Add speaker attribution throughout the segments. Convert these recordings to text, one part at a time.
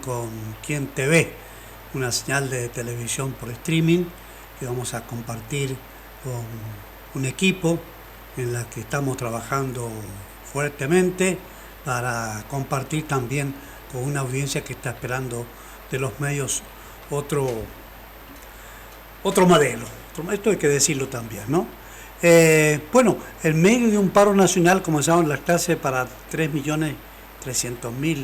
Speaker 1: con Quien Te Ve, una señal de televisión por streaming que vamos a compartir con un equipo en la que estamos trabajando fuertemente para compartir también con una audiencia que está esperando de los medios otro modelo. Esto hay que decirlo también, ¿no? Bueno, en medio de un paro nacional comenzaron las clases para 3.300.000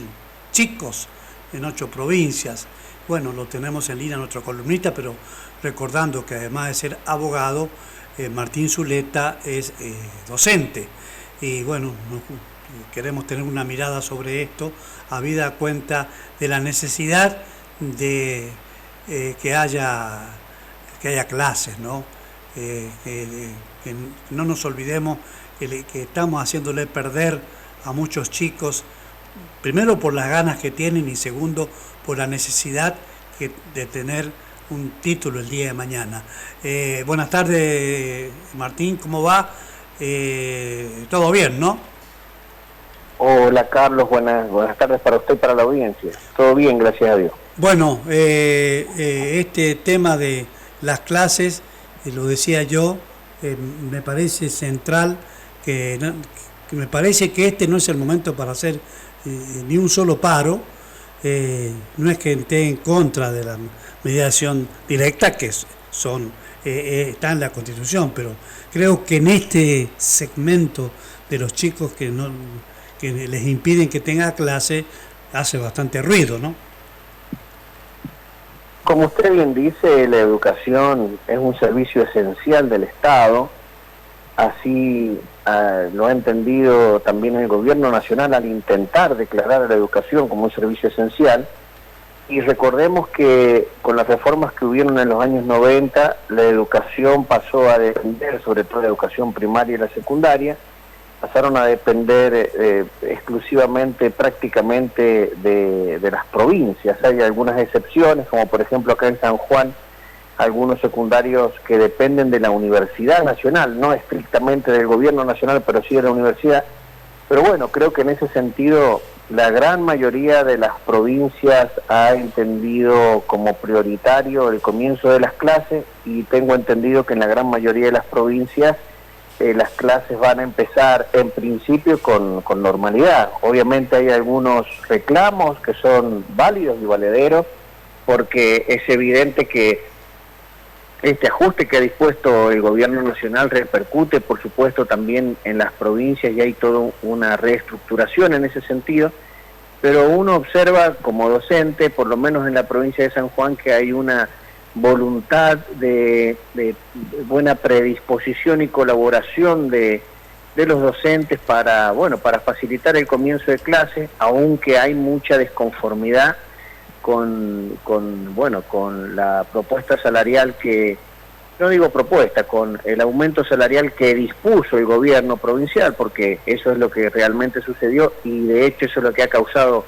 Speaker 1: chicos en 8 provincias. Bueno, lo tenemos en línea nuestro columnista, pero recordando que además de ser abogado, Martín Zuleta es docente. Y bueno, queremos tener una mirada sobre esto, habida cuenta de la necesidad de que haya clases, ¿no? Que no nos olvidemos que estamos haciéndole perder a muchos chicos, primero por las ganas que tienen y segundo por la necesidad de tener un título el día de mañana. Buenas tardes, Martín, ¿cómo va? Todo bien, ¿no?
Speaker 2: Hola Carlos, buenas tardes para usted y para la audiencia. Todo bien, gracias a Dios.
Speaker 1: Bueno, este tema de las clases, lo decía yo, me parece central, que me parece que este no es el momento para hacer ni un solo paro. No es que esté en contra de la mediación directa, que está en la Constitución, pero creo que en este segmento de los chicos que les impiden que tenga clase, hace bastante ruido, ¿no?
Speaker 2: Como usted bien dice, la educación es un servicio esencial del Estado, así lo ha entendido también el gobierno nacional al intentar declarar a la educación como un servicio esencial. Y recordemos que con las reformas que hubieron en los años 90, la educación pasó a depender, sobre todo la educación primaria y la secundaria, pasaron a depender exclusivamente, prácticamente, de las provincias. Hay algunas excepciones, como por ejemplo acá en San Juan, algunos secundarios que dependen de la Universidad Nacional, no estrictamente del gobierno nacional, pero sí de la universidad. Pero bueno, creo que en ese sentido la gran mayoría de las provincias ha entendido como prioritario el comienzo de las clases, y tengo entendido que en la gran mayoría de las provincias las clases van a empezar en principio con normalidad. Obviamente hay algunos reclamos que son válidos y valederos, porque es evidente que este ajuste que ha dispuesto el gobierno nacional repercute, por supuesto, también en las provincias, y hay toda una reestructuración en ese sentido, pero uno observa como docente, por lo menos en la provincia de San Juan, que hay una voluntad de buena predisposición y colaboración de los docentes para facilitar el comienzo de clase, aunque hay mucha desconformidad con la propuesta salarial con el aumento salarial que dispuso el gobierno provincial, porque eso es lo que realmente sucedió, y de hecho eso es lo que ha causado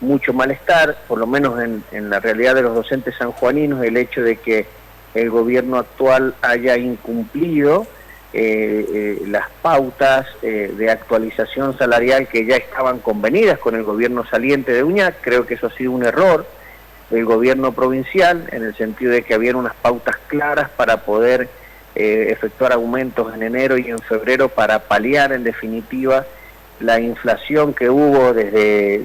Speaker 2: mucho malestar, por lo menos en la realidad de los docentes sanjuaninos, el hecho de que el gobierno actual haya incumplido las pautas de actualización salarial que ya estaban convenidas con el gobierno saliente de Uñac. Creo que eso ha sido un error del gobierno provincial, en el sentido de que había unas pautas claras para poder efectuar aumentos en enero y en febrero para paliar en definitiva la inflación que hubo desde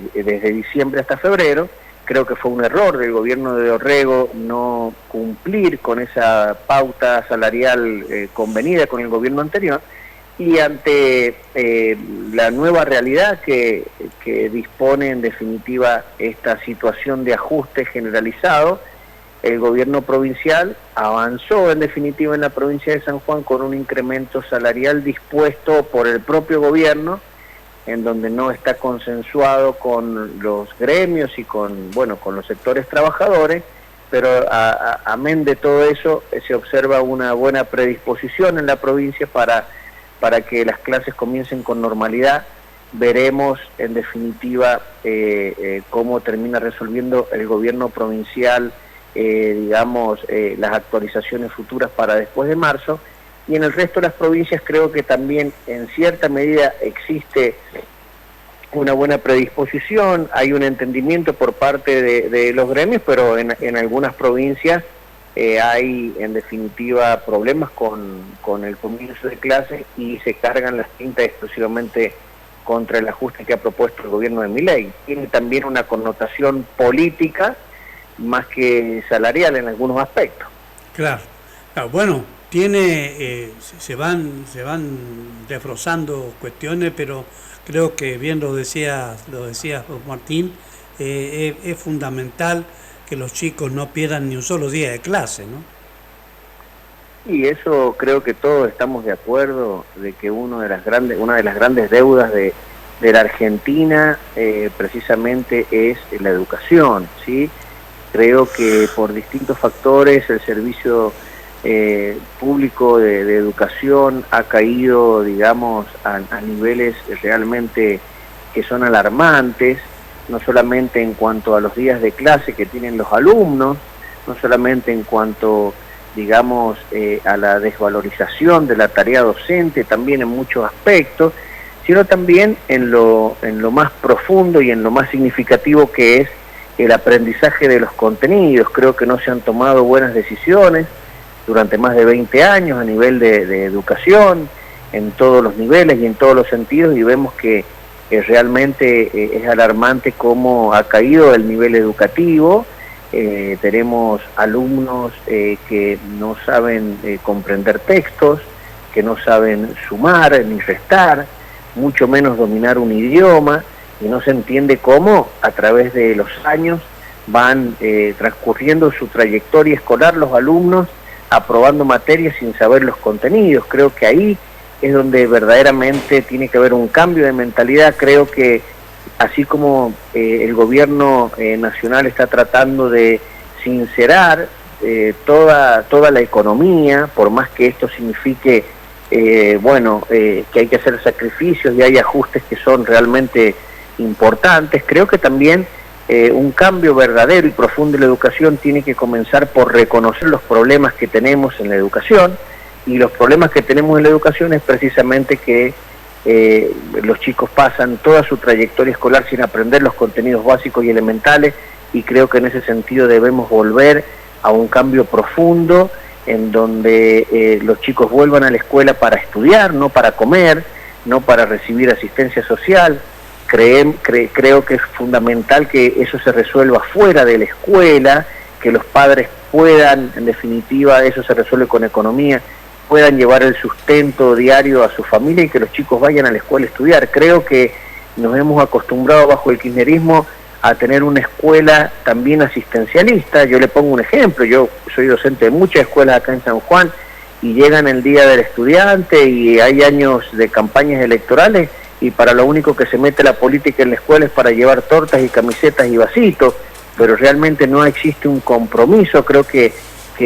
Speaker 2: diciembre hasta febrero. Creo que fue un error del gobierno de Dorrego no cumplir con esa pauta salarial convenida con el gobierno anterior, y ante la nueva realidad que dispone en definitiva esta situación de ajuste generalizado, el gobierno provincial avanzó en definitiva en la provincia de San Juan con un incremento salarial dispuesto por el propio gobierno, en donde no está consensuado con los gremios y con los sectores trabajadores, pero amén de todo eso se observa una buena predisposición en la provincia para que las clases comiencen con normalidad. Veremos en definitiva cómo termina resolviendo el gobierno provincial las actualizaciones futuras para después de marzo. Y en el resto de las provincias creo que también en cierta medida existe una buena predisposición, hay un entendimiento por parte de los gremios, pero en algunas provincias hay en definitiva problemas con el comienzo de clases y se cargan las tintas exclusivamente contra el ajuste que ha propuesto el gobierno de Milei. Tiene también una connotación política más que salarial en algunos aspectos.
Speaker 1: Claro, bueno, se van desbrozando cuestiones, pero creo que bien lo decía Martín, es fundamental que los chicos no pierdan ni un solo día de clase, ¿no?
Speaker 2: Y eso creo que todos estamos de acuerdo de que una de las grandes deudas de la Argentina precisamente es la educación, ¿sí? Creo que por distintos factores el servicio público de educación ha caído, digamos, a niveles realmente que son alarmantes, no solamente en cuanto a los días de clase que tienen los alumnos, no solamente en cuanto, digamos, a la desvalorización de la tarea docente, también en muchos aspectos, sino también en lo más profundo y en lo más significativo que es el aprendizaje de los contenidos. Creo que no se han tomado buenas decisiones durante más de 20 años a nivel de educación, en todos los niveles y en todos los sentidos, y vemos que realmente es alarmante cómo ha caído el nivel educativo. Tenemos alumnos que no saben comprender textos, que no saben sumar ni restar, mucho menos dominar un idioma, y no se entiende cómo a través de los años van transcurriendo su trayectoria escolar los alumnos, aprobando materias sin saber los contenidos. Creo que ahí es donde verdaderamente tiene que haber un cambio de mentalidad. Creo que así como el gobierno nacional está tratando de sincerar toda la economía, por más que esto signifique que hay que hacer sacrificios y hay ajustes que son realmente importantes, creo que también un cambio verdadero y profundo en la educación tiene que comenzar por reconocer los problemas que tenemos en la educación, y los problemas que tenemos en la educación es precisamente que los chicos pasan toda su trayectoria escolar sin aprender los contenidos básicos y elementales, y creo que en ese sentido debemos volver a un cambio profundo en donde los chicos vuelvan a la escuela para estudiar, no para comer, no para recibir asistencia social. Creo que es fundamental que eso se resuelva fuera de la escuela, que los padres puedan, en definitiva, eso se resuelve con economía, puedan llevar el sustento diario a su familia y que los chicos vayan a la escuela a estudiar. Creo que nos hemos acostumbrado bajo el kirchnerismo a tener una escuela también asistencialista. Yo le pongo un ejemplo, yo soy docente de muchas escuelas acá en San Juan, y llegan el día del estudiante y hay años de campañas electorales, y para lo único que se mete la política en la escuela es para llevar tortas y camisetas y vasitos, pero realmente no existe un compromiso. Creo que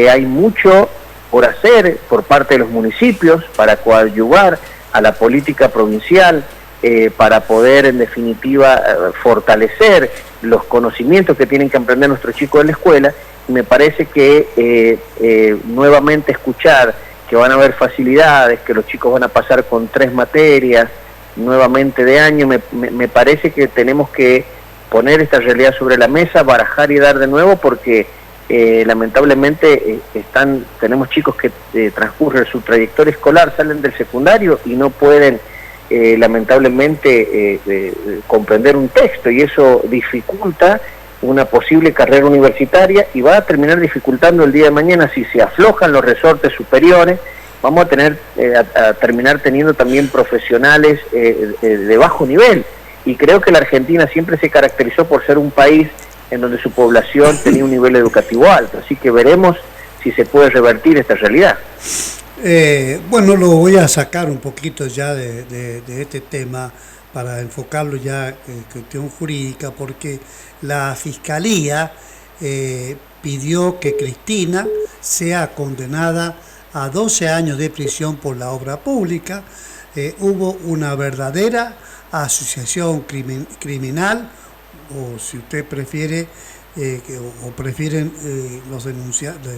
Speaker 2: hay mucho por hacer por parte de los municipios para coadyuvar a la política provincial, para poder en definitiva fortalecer los conocimientos que tienen que aprender nuestros chicos en la escuela. Y me parece que nuevamente escuchar que van a haber facilidades, que los chicos van a pasar con 3 materias nuevamente de año, me parece que tenemos que poner esta realidad sobre la mesa, barajar y dar de nuevo, porque lamentablemente tenemos chicos que transcurren su trayectoria escolar, salen del secundario y no pueden lamentablemente comprender un texto, y eso dificulta una posible carrera universitaria y va a terminar dificultando el día de mañana. Si se aflojan los resortes superiores, vamos a terminar teniendo también profesionales de bajo nivel, y creo que la Argentina siempre se caracterizó por ser un país en donde su población tenía un nivel educativo alto, así que veremos si se puede revertir esta realidad.
Speaker 1: Bueno, lo voy a sacar un poquito ya de este tema para enfocarlo ya en cuestión jurídica, porque la Fiscalía pidió que Cristina sea condenada a 12 años de prisión por la obra pública. Hubo una verdadera asociación criminal, o si usted prefiere, o prefieren los denunciantes,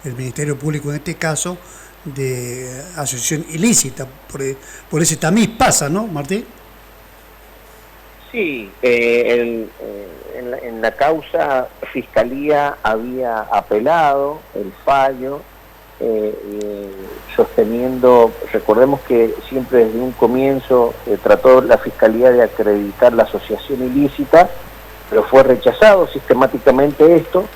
Speaker 1: el Ministerio Público en este caso, de asociación ilícita. Por ese tamiz pasa, ¿no, Martín?
Speaker 2: Sí, en la causa Fiscalía había apelado el fallo, sosteniendo, recordemos que siempre desde un comienzo trató la Fiscalía de acreditar la asociación ilícita, pero fue rechazado sistemáticamente esto,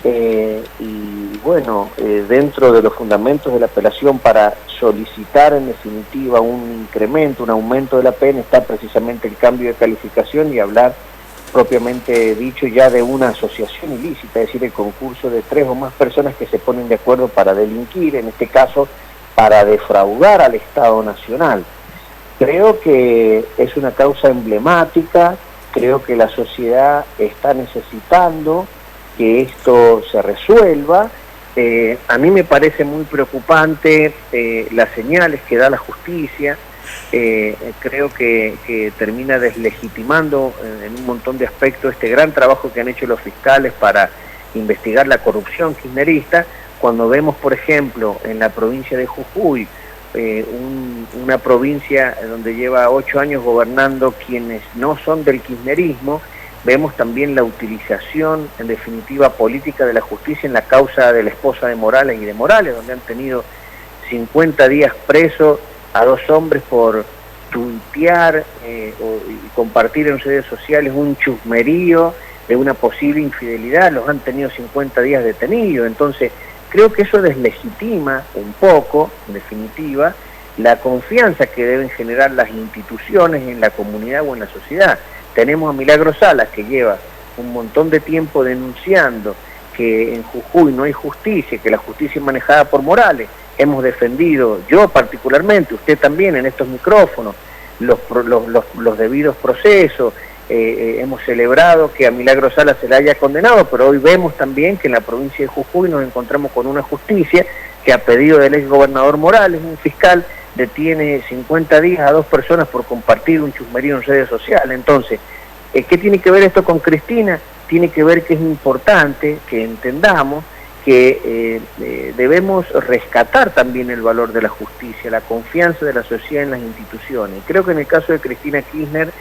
Speaker 2: y bueno, dentro de los fundamentos de la apelación para solicitar en definitiva un incremento, un aumento de la pena, está precisamente el cambio de calificación y hablar propiamente dicho ya de una asociación ilícita, es decir, el concurso de 3 o más personas que se ponen de acuerdo para delinquir, en este caso para defraudar al Estado Nacional. Creo que es una causa emblemática, creo que la sociedad está necesitando que esto se resuelva. A mí me parece muy preocupante las señales que da la justicia. Creo que termina deslegitimando en un montón de aspectos este gran trabajo que han hecho los fiscales para investigar la corrupción kirchnerista, cuando vemos, por ejemplo, en la provincia de Jujuy, una provincia donde lleva 8 años gobernando quienes no son del kirchnerismo, vemos también la utilización, en definitiva, política de la justicia en la causa de la esposa de Morales y de Morales, donde han tenido 50 días presos a 2 hombres por tuitear y compartir en redes sociales un chusmerío de una posible infidelidad, los han tenido 50 días detenidos. Entonces, creo que eso deslegitima un poco, en definitiva, la confianza que deben generar las instituciones en la comunidad o en la sociedad. Tenemos a Milagro Salas, que lleva un montón de tiempo denunciando que en Jujuy no hay justicia, que la justicia es manejada por Morales. Hemos defendido, yo particularmente, usted también en estos micrófonos, los debidos procesos. Hemos celebrado que a Milagro Salas se le haya condenado, pero hoy vemos también que en la provincia de Jujuy nos encontramos con una justicia que a pedido del ex gobernador Morales, un fiscal, detiene 50 días a 2 personas por compartir un chusmerío en redes sociales. Entonces, ¿qué tiene que ver esto con Cristina? Tiene que ver que es importante que entendamos que debemos rescatar también el valor de la justicia, la confianza de la sociedad en las instituciones. Creo que en el caso de Cristina Kirchner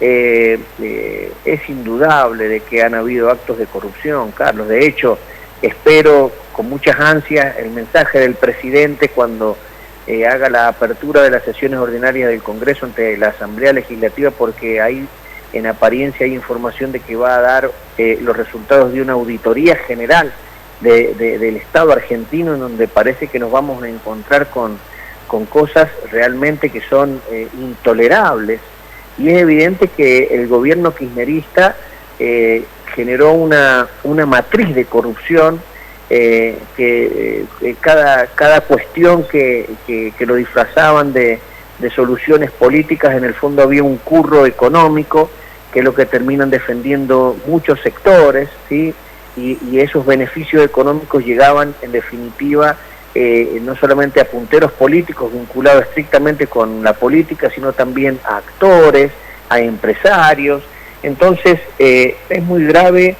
Speaker 2: es indudable de que han habido actos de corrupción, Carlos. De hecho, espero con muchas ansias el mensaje del presidente cuando haga la apertura de las sesiones ordinarias del Congreso ante la Asamblea Legislativa, porque ahí en apariencia hay información de que va a dar los resultados de una auditoría general del Estado argentino, en donde parece que nos vamos a encontrar con cosas realmente que son intolerables, y es evidente que el gobierno kirchnerista generó una matriz de corrupción, que cada cuestión que lo disfrazaban de soluciones políticas, en el fondo había un curro económico, que es lo que terminan defendiendo muchos sectores, ¿sí? Y esos beneficios económicos llegaban, en definitiva, no solamente a punteros políticos vinculados estrictamente con la política, sino también a actores, a empresarios. Entonces, es muy grave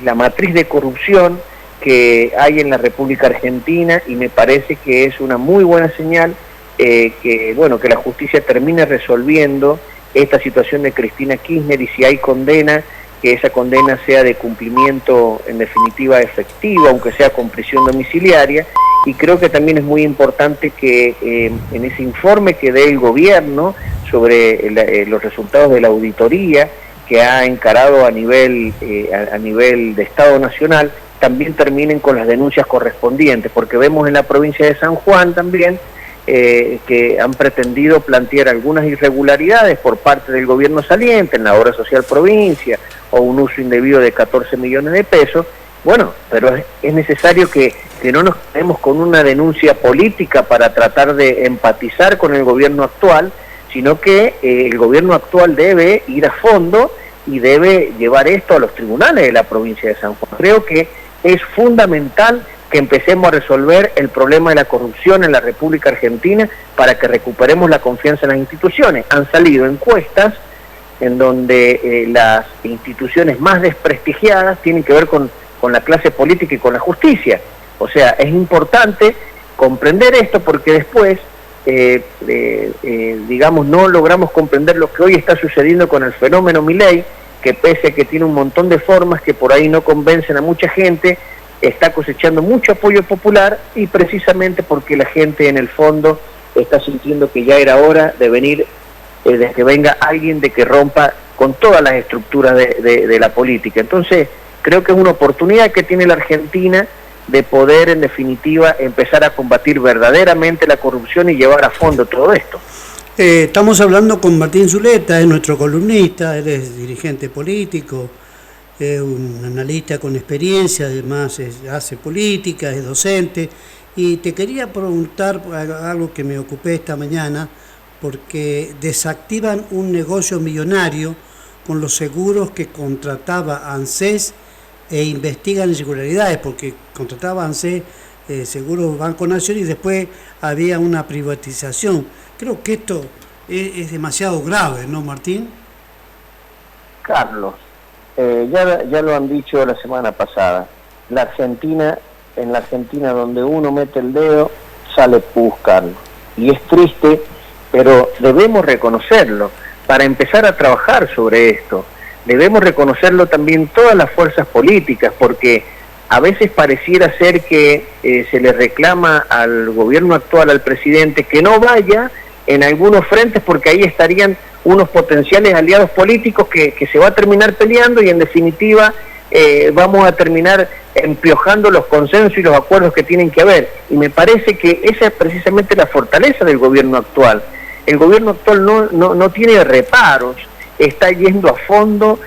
Speaker 2: la matriz de corrupción que hay en la República Argentina, y me parece que es una muy buena señal que la justicia termine resolviendo esta situación de Cristina Kirchner, y si hay condena, que esa condena sea de cumplimiento en definitiva efectivo, aunque sea con prisión domiciliaria. Y creo que también es muy importante que en ese informe que dé el gobierno sobre los resultados de la auditoría que ha encarado a nivel de Estado Nacional, también terminen con las denuncias correspondientes, porque vemos en la provincia de San Juan también que han pretendido plantear algunas irregularidades por parte del gobierno saliente en la obra social provincia, o un uso indebido de 14 millones de pesos. Bueno, pero es necesario que no nos quedemos con una denuncia política para tratar de empatizar con el gobierno actual, sino que el gobierno actual debe ir a fondo y debe llevar esto a los tribunales de la provincia de San Juan. Creo que es fundamental que empecemos a resolver el problema de la corrupción en la República Argentina para que recuperemos la confianza en las instituciones. Han salido encuestas en donde las instituciones más desprestigiadas tienen que ver con la clase política y con la justicia. O sea, es importante comprender esto, porque después digamos, no logramos comprender lo que hoy está sucediendo con el fenómeno Milei, que pese a que tiene un montón de formas que por ahí no convencen a mucha gente, está cosechando mucho apoyo popular, y precisamente porque la gente en el fondo está sintiendo que ya era hora de venir, de que venga alguien de que rompa con todas las estructuras de la política. Entonces creo que es una oportunidad que tiene la Argentina de poder, en definitiva, empezar a combatir verdaderamente la corrupción y llevar a fondo todo esto.
Speaker 1: Estamos hablando con Martín Zuleta, es nuestro columnista, él es dirigente político, es un analista con experiencia, además hace política, es docente, y te quería preguntar algo que me ocupé esta mañana, porque desactivan un negocio millonario con los seguros que contrataba ANSES e investigan irregularidades, porque contrataba ANSES Seguros Banco Nación, y después había una privatización. Creo que esto es demasiado grave, ¿no, Martín?
Speaker 2: Carlos, ya lo han dicho la semana pasada, en la Argentina donde uno mete el dedo, sale pus, Carlos. Y es triste, pero debemos reconocerlo para empezar a trabajar sobre esto. Debemos reconocerlo también todas las fuerzas políticas, porque a veces pareciera ser que se le reclama al gobierno actual, al presidente, que no vaya en algunos frentes, porque ahí estarían unos potenciales aliados políticos que se va a terminar peleando, y en definitiva vamos a terminar empiojando los consensos y los acuerdos que tienen que haber. Y me parece que esa es precisamente la fortaleza del gobierno actual. El gobierno actual no tiene reparos, está yendo a fondo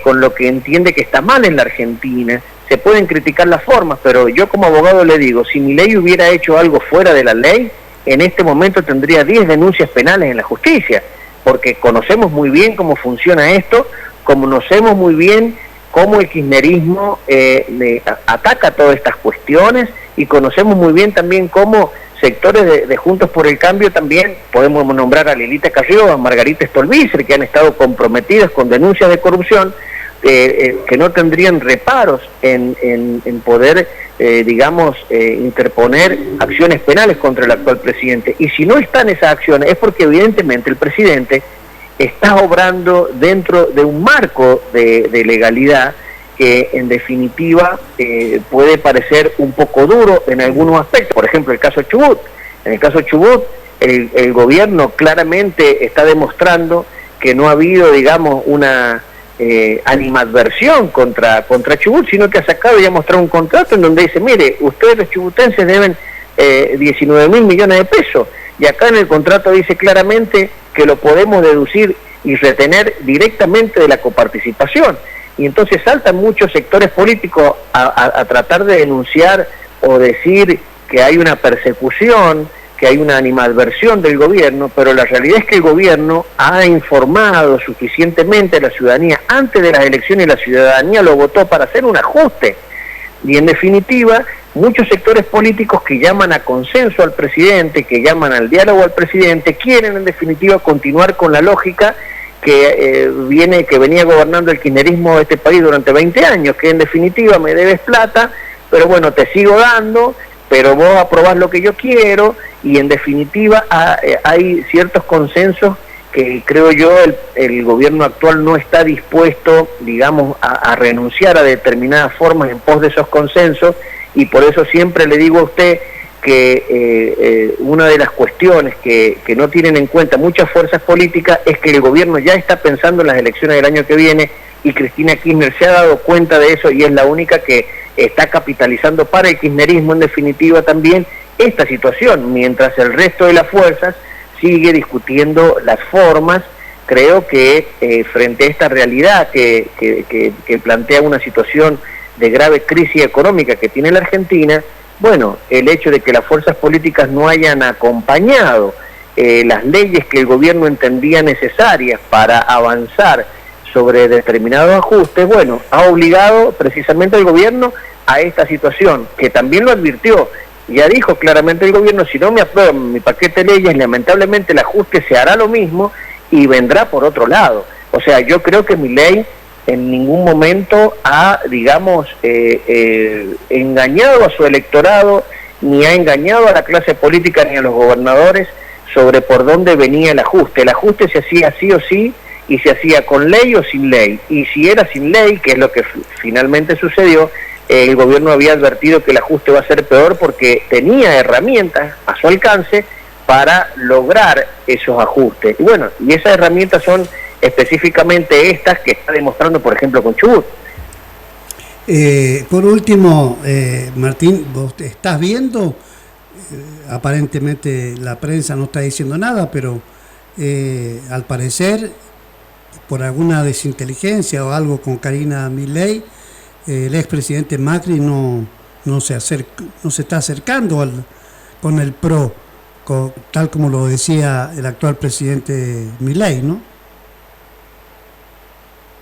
Speaker 2: con lo que entiende que está mal en la Argentina. Se pueden criticar las formas, pero yo como abogado le digo, si Milei hubiera hecho algo fuera de la ley, en este momento tendría 10 denuncias penales en la justicia, porque conocemos muy bien cómo funciona esto, conocemos muy bien cómo el kirchnerismo ataca todas estas cuestiones, y conocemos muy bien también cómo sectores de Juntos por el Cambio también, podemos nombrar a Lilita Carrió, a Margarita Stolbizer, que han estado comprometidas con denuncias de corrupción, que no tendrían reparos en poder, interponer acciones penales contra el actual presidente. Y si no están esas acciones, es porque evidentemente el presidente está obrando dentro de un marco de legalidad que en definitiva puede parecer un poco duro en algunos aspectos. Por ejemplo, el caso Chubut. En el caso Chubut, el gobierno claramente está demostrando que no ha habido, una animadversión contra Chubut, sino que ha sacado y ha mostrado un contrato en donde dice, mire, ustedes los chubutenses deben 19.000 millones de pesos, y acá en el contrato dice claramente que lo podemos deducir y retener directamente de la coparticipación. Y entonces saltan muchos sectores políticos a tratar de denunciar o decir que hay una persecución, que hay una animadversión del gobierno, pero la realidad es que el gobierno ha informado suficientemente a la ciudadanía antes de las elecciones, y la ciudadanía lo votó para hacer un ajuste. Y en definitiva, muchos sectores políticos que llaman a consenso al presidente, que llaman al diálogo al presidente, quieren en definitiva continuar con la lógica que venía gobernando el kirchnerismo de este país durante 20 años, que en definitiva me debes plata, pero bueno, te sigo dando, pero vos aprobás lo que yo quiero, y en definitiva hay ciertos consensos que creo yo el gobierno actual no está dispuesto, a renunciar a determinadas formas en pos de esos consensos, y por eso siempre le digo a usted que una de las cuestiones que no tienen en cuenta muchas fuerzas políticas es que el gobierno ya está pensando en las elecciones del año que viene, y Cristina Kirchner se ha dado cuenta de eso, y es la única que está capitalizando para el kirchnerismo en definitiva también esta situación, mientras el resto de las fuerzas sigue discutiendo las formas. Creo que frente a esta realidad que plantea una situación de grave crisis económica que tiene la Argentina, bueno, el hecho de que las fuerzas políticas no hayan acompañado las leyes que el gobierno entendía necesarias para avanzar sobre determinados ajustes, bueno, ha obligado precisamente al gobierno a esta situación, que también lo advirtió. Ya dijo claramente el gobierno, si no me aprueban mi paquete de leyes, lamentablemente el ajuste se hará lo mismo y vendrá por otro lado. O sea, yo creo que Milei en ningún momento ha, engañado a su electorado, ni ha engañado a la clase política ni a los gobernadores, sobre por dónde venía el ajuste. El ajuste se hacía sí o sí, y se hacía con ley o sin ley. Y si era sin ley, que es lo que finalmente sucedió, el gobierno había advertido que el ajuste va a ser peor porque tenía herramientas a su alcance para lograr esos ajustes. Y bueno, y esas herramientas son específicamente estas que está demostrando, por ejemplo, con Chubut.
Speaker 1: Por último, Martín, vos estás viendo, aparentemente la prensa no está diciendo nada, pero al parecer, por alguna desinteligencia o algo con Karina Milei, el expresidente Macri no se está acercando con el PRO, tal como lo decía el actual presidente Milei, ¿no?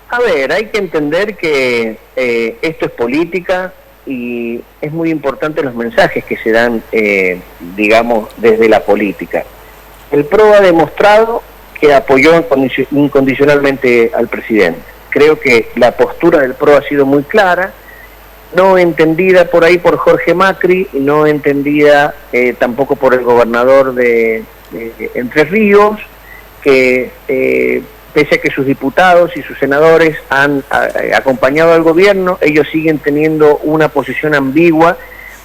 Speaker 2: A ver, hay que entender que esto es política y es muy importante los mensajes que se dan, digamos, desde la política. El PRO ha demostrado que apoyó incondicionalmente al presidente. Creo que la postura del PRO ha sido muy clara, no entendida por ahí por Jorge Macri, no entendida tampoco por el gobernador de Entre Ríos, que pese a que sus diputados y sus senadores han acompañado al gobierno, ellos siguen teniendo una posición ambigua,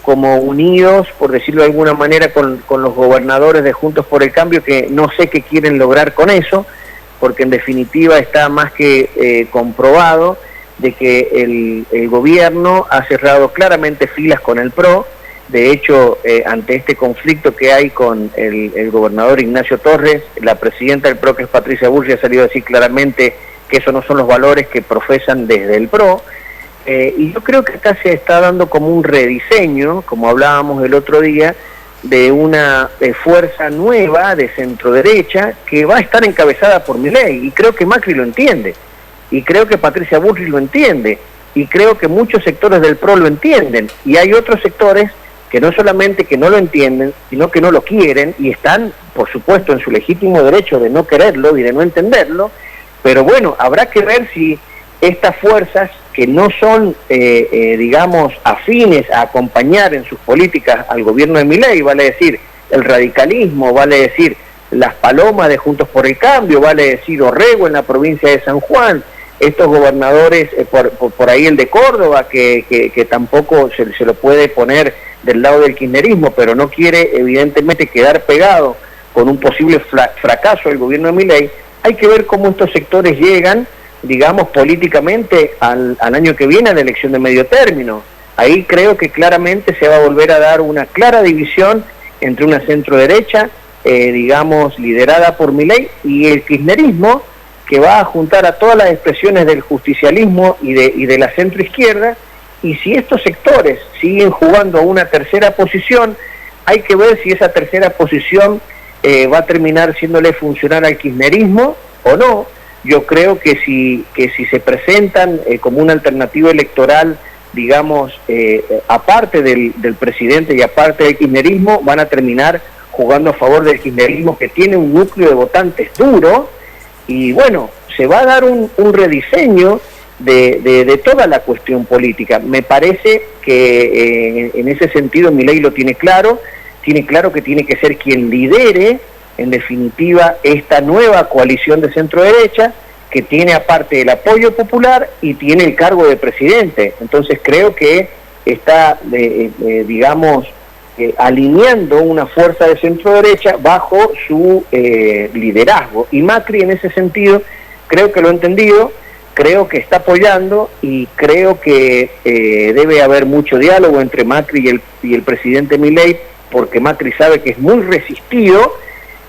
Speaker 2: como unidos, por decirlo de alguna manera, con los gobernadores de Juntos por el Cambio, que no sé qué quieren lograr con eso, porque en definitiva está más que comprobado de que el gobierno ha cerrado claramente filas con el PRO. De hecho, ante este conflicto que hay con el gobernador Ignacio Torres, la presidenta del PRO, que es Patricia Bullrich, ha salido a decir claramente que esos no son los valores que profesan desde el PRO. Y yo creo que acá se está dando como un rediseño, como hablábamos el otro día, de una fuerza nueva de centro-derecha que va a estar encabezada por Milei, y creo que Macri lo entiende, y creo que Patricia Bullrich lo entiende, y creo que muchos sectores del PRO lo entienden, y hay otros sectores que no solamente que no lo entienden, sino que no lo quieren, y están, por supuesto, en su legítimo derecho de no quererlo y de no entenderlo, pero bueno, habrá que ver si estas fuerzas que no son, digamos, afines a acompañar en sus políticas al gobierno de Milei, vale decir el radicalismo, vale decir las Palomas de Juntos por el Cambio, vale decir Orrego en la provincia de San Juan, estos gobernadores, por ahí el de Córdoba, que tampoco se lo puede poner del lado del kirchnerismo, pero no quiere evidentemente quedar pegado con un posible fracaso del gobierno de Milei. Hay que ver cómo estos sectores llegan, digamos, políticamente al año que viene, a la elección de medio término. Ahí creo que claramente se va a volver a dar una clara división entre una centro-derecha, digamos, liderada por Milei, y el kirchnerismo, que va a juntar a todas las expresiones del justicialismo y de la centro-izquierda. Y si estos sectores siguen jugando a una tercera posición, hay que ver si esa tercera posición va a terminar siéndole funcional al kirchnerismo o no. Yo creo que si se presentan como una alternativa electoral, digamos, aparte del presidente y aparte del kirchnerismo, van a terminar jugando a favor del kirchnerismo, que tiene un núcleo de votantes duro, y bueno, se va a dar un rediseño de toda la cuestión política. Me parece que en ese sentido Milei lo tiene claro que tiene que ser quien lidere en definitiva esta nueva coalición de centro-derecha, que tiene aparte el apoyo popular y tiene el cargo de presidente. Entonces creo que está, digamos, alineando una fuerza de centro-derecha bajo su liderazgo. Y Macri en ese sentido creo que lo ha entendido, creo que está apoyando, y creo que debe haber mucho diálogo entre Macri y el presidente Milei, porque Macri sabe que es muy resistido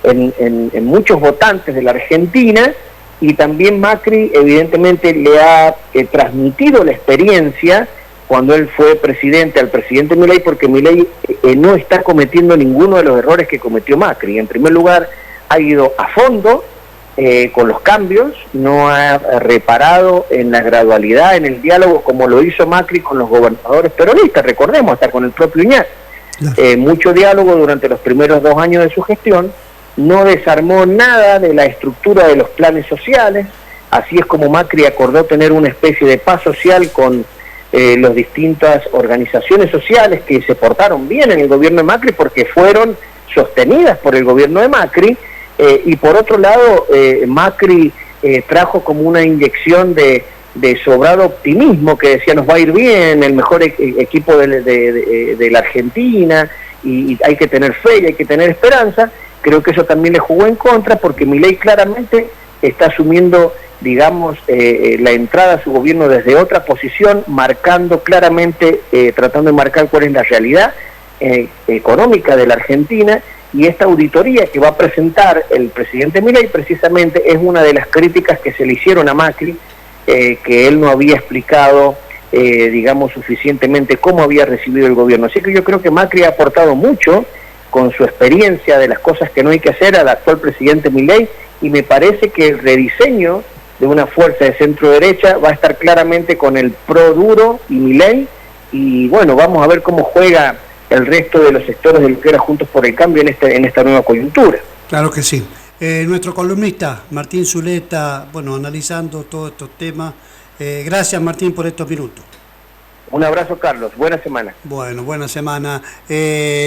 Speaker 2: en muchos votantes de la Argentina, y también Macri evidentemente le ha transmitido la experiencia cuando él fue presidente al presidente Milei, porque Milei no está cometiendo ninguno de los errores que cometió Macri. En primer lugar, ha ido a fondo con los cambios, no ha reparado en la gradualidad, en el diálogo, como lo hizo Macri con los gobernadores peronistas, recordemos, hasta con el propio Iñaki. Mucho diálogo durante los primeros 2 años de su gestión, no desarmó nada de la estructura de los planes sociales. Así es como Macri acordó tener una especie de paz social con las distintas organizaciones sociales que se portaron bien en el gobierno de Macri, porque fueron sostenidas por el gobierno de Macri, y por otro lado, Macri trajo como una inyección de sobrado optimismo, que decía nos va a ir bien, el mejor equipo de la Argentina, y hay que tener fe y hay que tener esperanza. Creo que eso también le jugó en contra, porque Milei claramente está asumiendo, digamos, la entrada a su gobierno desde otra posición, marcando claramente, tratando de marcar cuál es la realidad económica de la Argentina, y esta auditoría que va a presentar el presidente Milei precisamente es una de las críticas que se le hicieron a Macri, que él no había explicado, digamos, suficientemente cómo había recibido el gobierno. Así que yo creo que Macri ha aportado mucho con su experiencia de las cosas que no hay que hacer al actual presidente Milei, y me parece que el rediseño de una fuerza de centro derecha va a estar claramente con el pro duro y Milei, y bueno, vamos a ver cómo juega el resto de los sectores del que era Juntos por el Cambio en esta nueva coyuntura.
Speaker 1: Claro que sí. Nuestro columnista Martín Zuleta, bueno, analizando todos estos temas. Gracias, Martín, por estos minutos.
Speaker 2: Un abrazo, Carlos. Buena semana.
Speaker 1: Bueno, buena semana.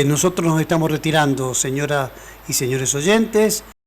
Speaker 1: Nosotros nos estamos retirando, señoras y señores oyentes.